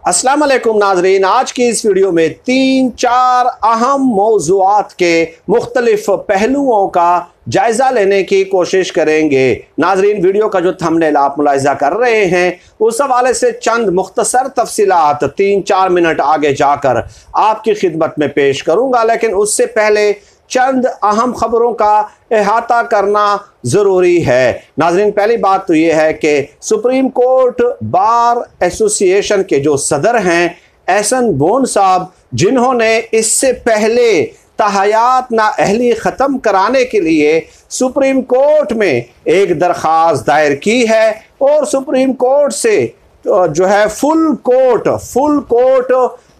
अस्सलाम वालेकुम नाजरीन, आज की इस वीडियो में 3-4 अहम मौज़ूआत के मुख्तलिफ पहलुओं का जायज़ा लेने की कोशिश करेंगे। नाजरीन, वीडियो का जो थंबनेल आप मुलाहिज़ा कर रहे हैं उस हवाले से चंद मुख्तसर तफसीलात 3-4 मिनट आगे जाकर आपकी खिदमत में पेश करूँगा, लेकिन उससे पहले चंद अहम खबरों का अहाता करना ज़रूरी है। नाज़रीन, पहली बात तो ये है कि सुप्रीम कोर्ट बार एसोसिएशन के जो सदर हैं एहसन बोन साहब, जिन्होंने इससे पहले तहयात नाअहली ख़त्म कराने के लिए सुप्रीम कोर्ट में एक दरख्वास्त दायर की है और सुप्रीम कोर्ट से जो है फुल कोर्ट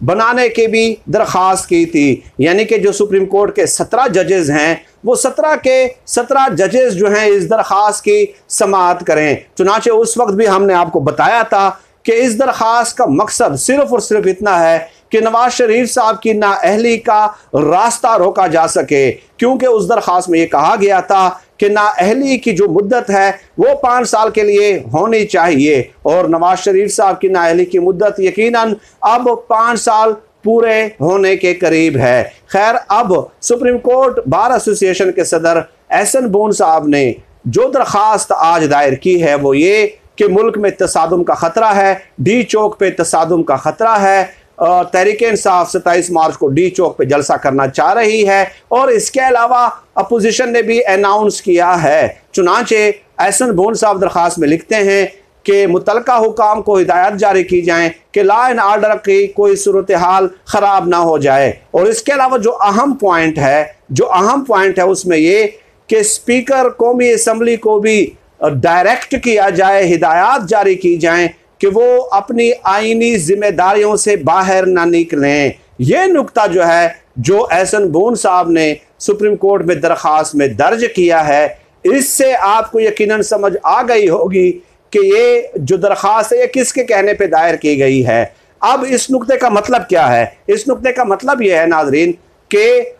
बनाने की भी दरख्वास्त की थी। यानी कि जो सुप्रीम कोर्ट के 17 जजेस हैं वो 17 के 17 जजेस जो हैं इस दरख्वास्त की समाअत करें। चुनांचे उस वक्त भी हमने आपको बताया था कि इस दरख्वास्त का मकसद सिर्फ और सिर्फ इतना है कि नवाज शरीफ साहब की नाअहली का रास्ता रोका जा सके, क्योंकि उस दरख्वास्त में ये कहा गया था कि नाअहली की जो मुद्दत है वो 5 साल के लिए होनी चाहिए और नवाज शरीफ साहब की नाअहली की मुद्दत यकीनन अब 5 साल पूरे होने के करीब है। खैर, अब सुप्रीम कोर्ट बार एसोसिएशन के सदर एहसन बोन साहब ने जो दरख्वास्त आज दायर की है वो ये कि मुल्क में तसादुम का ख़तरा है, डी चौक पे तसादुम का ख़तरा है। तहरीक इंसाफ 27 मार्च को डी चौक पे जलसा करना चाह रही है और इसके अलावा अपोजिशन ने भी अनाउंस किया है। चुनांचे एहसन बोन साहब दरख्वास्त में लिखते हैं कि मुतलका हुकाम को हिदायत जारी की जाए कि लॉ एंड ऑर्डर की कोई सूरत हाल ख़राब ना हो जाए। और इसके अलावा जो अहम पॉइंट है उसमें ये कि स्पीकर कौमी असम्बली को भी डायरेक्ट किया जाए, हिदायत जारी की जाए कि वो अपनी आईनी जिम्मेदारियों से बाहर ना निकलें। ये नुक्ता जो है जो एहसन बोन साहब ने सुप्रीम कोर्ट में दरख्वास्त में दर्ज किया है, इससे आपको यकीनन समझ आ गई होगी कि ये जो दरख्वास्त है ये किसके कहने पे दायर की गई है। अब इस नुक्ते का मतलब क्या है? इस नुक्ते का मतलब ये है नाजरीन कि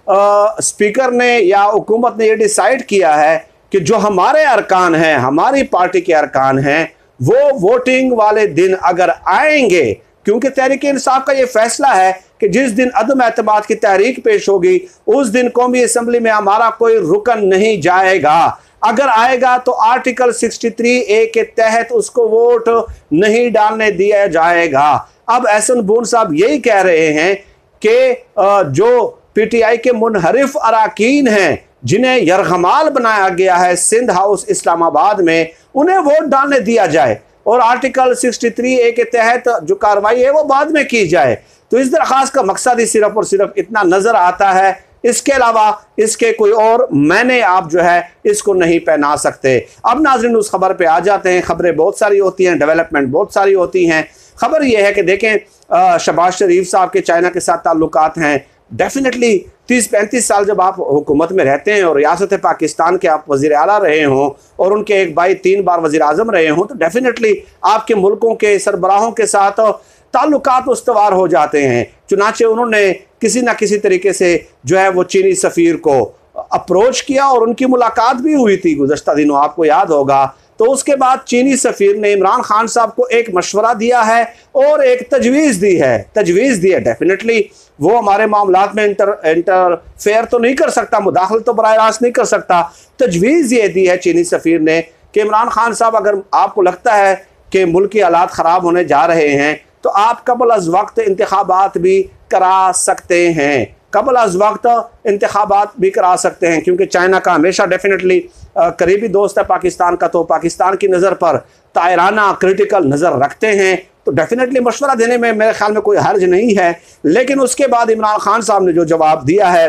स्पीकर ने या हुकूमत ने ये डिसाइड किया है कि जो हमारे अरकान हैं, हमारी पार्टी के अरकान हैं, वो वोटिंग वाले दिन अगर आएंगे, क्योंकि तहरीक इंसाफ का ये फैसला है कि जिस दिन अदम एतमाद की तहरीक पेश होगी उस दिन कौमी असम्बली में हमारा कोई रुकन नहीं जाएगा। अगर आएगा तो आर्टिकल 63A के तहत उसको वोट नहीं डालने दिया जाएगा। अब एहसन बोन साहब यही कह रहे हैं कि जो पीटीआई के मुनहरिफ अराकीन हैं जिन्हें यरगमाल बनाया गया है सिंध हाउस इस्लामाबाद में, उन्हें वोट डालने दिया जाए और आर्टिकल 63A के तहत जो कार्रवाई है वो बाद में की जाए। तो इस दरख्वास्त का मकसद ही सिर्फ और सिर्फ इतना नजर आता है, इसके अलावा इसके कोई और मैंने आप जो है इसको नहीं पहना सकते। अब नाज़रीन उस खबर पे आ जाते हैं। खबरें बहुत सारी होती हैं, डेवलपमेंट बहुत सारी होती हैं। खबर यह है कि देखें, शहबाज शरीफ साहब के चाइना के साथ ताल्लुकात हैं। डेफिनेटली 30-35 साल जब आप हुकूमत में रहते हैं और रियासत पाकिस्तान के आप वज़ीर आला रहे हों और उनके एक भाई 3 बार वज़ीर आज़म रहे हों, तो डेफिनेटली आपके मुल्कों के सरबराहों के साथ ताल्लुकात उस्तवार हो जाते हैं। चुनांचे उन्होंने किसी ना किसी तरीके से जो है वो चीनी सफ़ीर को अप्रोच किया और उनकी मुलाकात भी हुई थी गुज़श्ता दिनों, आपको याद होगा। तो उसके बाद चीनी सफ़ीर ने इमरान खान साहब को एक मशवरा दिया है और एक तजवीज़ दी है। डेफिनेटली वो हमारे मामलात में इंटरफेयर तो नहीं कर सकता, मुदाखल तो बराह रास्त नहीं कर सकता। तजवीज़ ये दी है चीनी सफ़ीर ने कि इमरान खान साहब, अगर आपको लगता है कि मुल्क की हालात ख़राब होने जा रहे हैं तो आप कबल अज़ वक्त इंतखाबात भी करा सकते हैं, क्योंकि चाइना का हमेशा डेफिनेटली करीबी दोस्त है पाकिस्तान का, तो पाकिस्तान की नज़र पर तायराना क्रिटिकल नज़र रखते हैं। तो डेफिनेटली मशवरा देने में मेरे ख्याल में कोई हर्ज नहीं है। लेकिन उसके बाद इमरान खान साहब ने जो जवाब दिया है,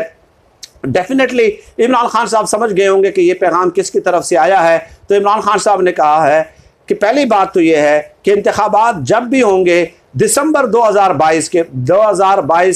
डेफिनेटली इमरान खान साहब समझ गए होंगे कि ये पैगाम किसकी तरफ से आया है। तो इमरान खान साहब ने कहा है कि पहली बात तो ये है कि इंतखाबात जब भी होंगे दिसंबर 2022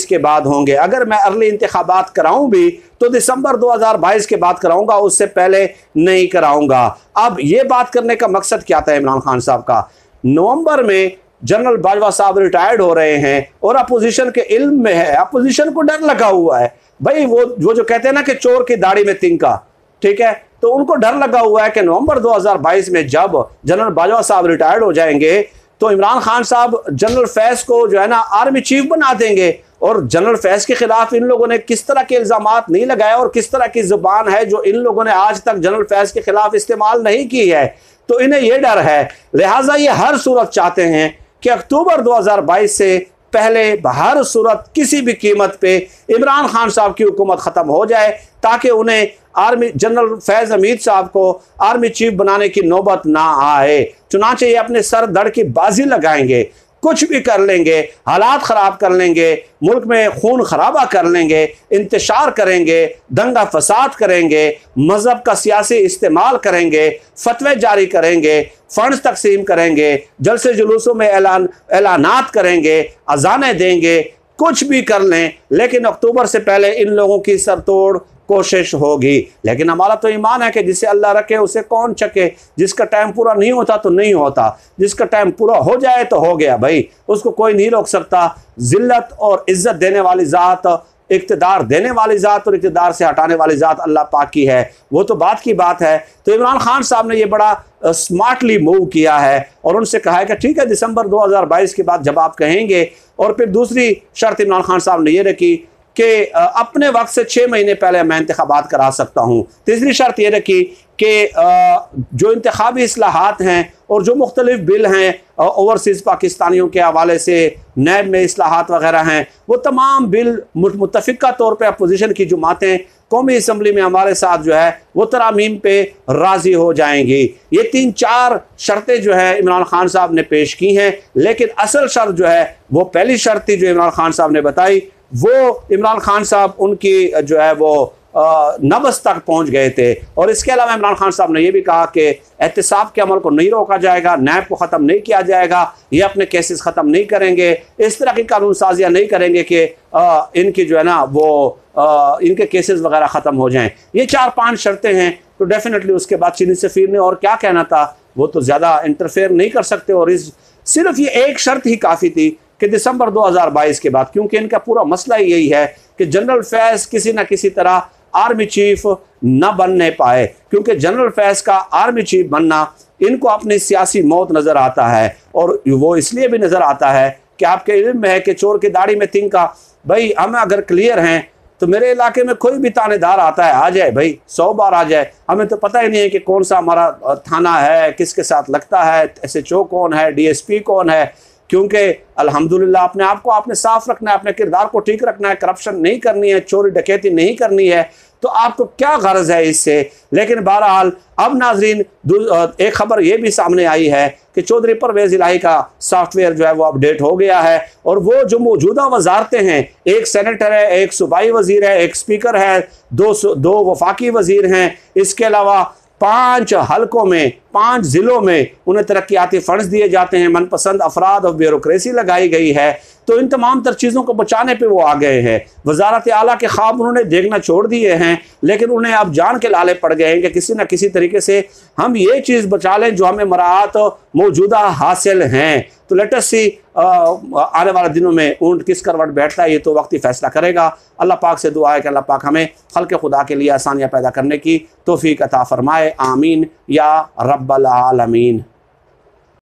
के बाद होंगे। अगर मैं अर्ली इंतखाबात कराऊं भी तो दिसंबर 2022 के बाद कराऊंगा, उससे पहले नहीं कराऊंगा। अब ये बात करने का मकसद क्या था इमरान खान साहब का? नवंबर में जनरल बाजवा साहब रिटायर्ड हो रहे हैं और अपोजिशन के इल्म में है, अपोजिशन को डर लगा हुआ है। भाई वो जो कहते हैं ना कि चोर की दाढ़ी में तिनका, ठीक है, तो उनको डर लगा हुआ है कि नवंबर 2022 में जब जनरल बाजवा साहब रिटायर्ड हो जाएंगे तो इमरान खान साहब जनरल फैज़ को जो है ना आर्मी चीफ बना देंगे। और जनरल फैज़ के खिलाफ इन लोगों ने किस तरह के इल्ज़ामात नहीं लगाए और किस तरह की ज़ुबान है जो इन लोगों ने आज तक जनरल फैज़ के खिलाफ इस्तेमाल नहीं की है। तो इन्हें यह डर है, लिहाजा ये हर सूरत चाहते हैं कि अक्टूबर 2022 से पहले हर सूरत किसी भी कीमत पे इमरान खान साहब की हुकूमत ख़त्म हो जाए, ताकि उन्हें आर्मी जनरल फैज़ हमीद साहब को आर्मी चीफ बनाने की नौबत ना आए। चुनांचे ये अपने सर धड़ की बाजी लगाएंगे, कुछ भी कर लेंगे, हालात ख़राब कर लेंगे, मुल्क में खून खराबा कर लेंगे, इंतशार करेंगे, दंगा फसाद करेंगे, मज़हब का सियासी इस्तेमाल करेंगे, फतवे जारी करेंगे, फंड्स तकसीम करेंगे, जलसे जुलूसों में ऐलानात करेंगे, अजानें देंगे, कुछ भी कर लें, लेकिन अक्टूबर से पहले इन लोगों की सरतोड़ कोशिश होगी। लेकिन हमारा तो ईमान है कि जिसे अल्लाह रखे उसे कौन चके। जिसका टाइम पूरा नहीं होता तो नहीं होता, जिसका टाइम पूरा हो जाए तो हो गया भाई, उसको कोई नहीं रोक सकता। जिल्लत और इज्जत देने वाली ज़ात, इक़्तिदार देने वाली ज़ात और इक़्तिदार से हटाने वाली ज़ात अल्लाह पाक की है, वो तो बात की बात है। तो इमरान खान साहब ने ये बड़ा स्मार्टली मूव किया है और उनसे कहा है कि ठीक है, दिसंबर 2022 के बाद जब आप कहेंगे। और फिर दूसरी शर्त इमरान खान साहब ने ये रखी कि अपने वक्त से 6 महीने पहले मैं इंतखाबात करा सकता हूँ। तीसरी शर्त ये रखी कि जो इंतखाबी इस्लाहात हैं और जो मुख्तलिफ बिल हैं ओवरसीज़ पाकिस्तानियों के हवाले से, नैब में इस्लाहात वगैरह हैं, वो तमाम बिल मुतफ़िक़ा तौर पर अपोजिशन की जमातें कौमी असम्बली में हमारे साथ जो है वो तरामीम पे राज़ी हो जाएंगी। ये 3-4 शर्तें जो है इमरान खान साहब ने पेश की हैं, लेकिन असल शर्त जो है वो पहली शर्त थी जो इमरान खान साहब ने बताई। वो इमरान खान साहब उनकी जो है वो नब्ज़ तक पहुंच गए थे। और इसके अलावा इमरान खान साहब ने यह भी कहा कि एहतिसाब के अमल को नहीं रोका जाएगा, नैब को ख़त्म नहीं किया जाएगा, ये अपने केसेस ख़त्म नहीं करेंगे, इस तरह की कानून साजियाँ नहीं करेंगे कि इनकी जो है ना वो इनके केसेस वगैरह ख़त्म हो जाएं। ये 4-5 शर्तें हैं। तो डेफिनेटली उसके बाद चीनी सफ़ीर ने और क्या कहना था, वो तो ज़्यादा इंटरफेयर नहीं कर सकते। और इस सिर्फ ये एक शर्त ही काफ़ी थी कि दिसंबर 2022 के बाद, क्योंकि इनका पूरा मसला यही है कि जनरल फैज़ किसी न किसी तरह आर्मी चीफ न बनने पाए, क्योंकि जनरल फैज़ का आर्मी चीफ बनना इनको अपनी सियासी मौत नज़र आता है। और वो इसलिए भी नज़र आता है कि आपके इल्म में है कि चोर की दाढ़ी में तिनका। भाई हम अगर क्लियर हैं तो मेरे इलाके में कोई भी थानेदार आता है, आ जाए भाई, 100 बार आ जाए, हमें तो पता ही नहीं है कि कौन सा हमारा थाना है, किसके साथ लगता है, SHO कौन है, DSP कौन है। क्योंकि अल्हम्दुलिल्लाह अपने आप को आपने साफ रखना है, अपने किरदार को ठीक रखना है, करप्शन नहीं करनी है, चोरी डकैती नहीं करनी है, तो आपको क्या गर्ज है इससे। लेकिन बहरहाल अब नाजरीन एक खबर ये भी सामने आई है कि चौधरी परवेज़ इलाही का सॉफ्टवेयर जो है वो अपडेट हो गया है। और वो जो मौजूदा वजारतें हैं, एक सेनेटर है, एक सूबाई वजीर है, एक स्पीकर है, दो वफाकी वजीर हैं, इसके अलावा 5 हलकों में 5 ज़िलों में उन्हें तरक्याती फंड्स दिए जाते हैं, मनपसंद अफराद और ब्यूरोक्रेसी लगाई गई है। तो इन तमाम तर चीज़ों को बचाने पे वो आ गए हैं। वजारत आला के ख्वाब उन्होंने देखना छोड़ दिए हैं, लेकिन उन्हें अब जान के लाले पड़ गए हैं कि किसी न किसी तरीके से हम ये चीज़ बचा लें जो हमें मराहत मौजूदा हासिल हैं। तो लेट अस सी आने वाले दिनों में ऊँट किस करवट बैठता है, ये तो वक्त ही फैसला करेगा। अल्लाह पाक से दुआ है कि अल्लाह पाक हमें खल्क़ खुदा के लिए आसानियाँ पैदा करने की तौफ़ीक़ अता फ़रमाए। आमीन या रब्बल आलमीन।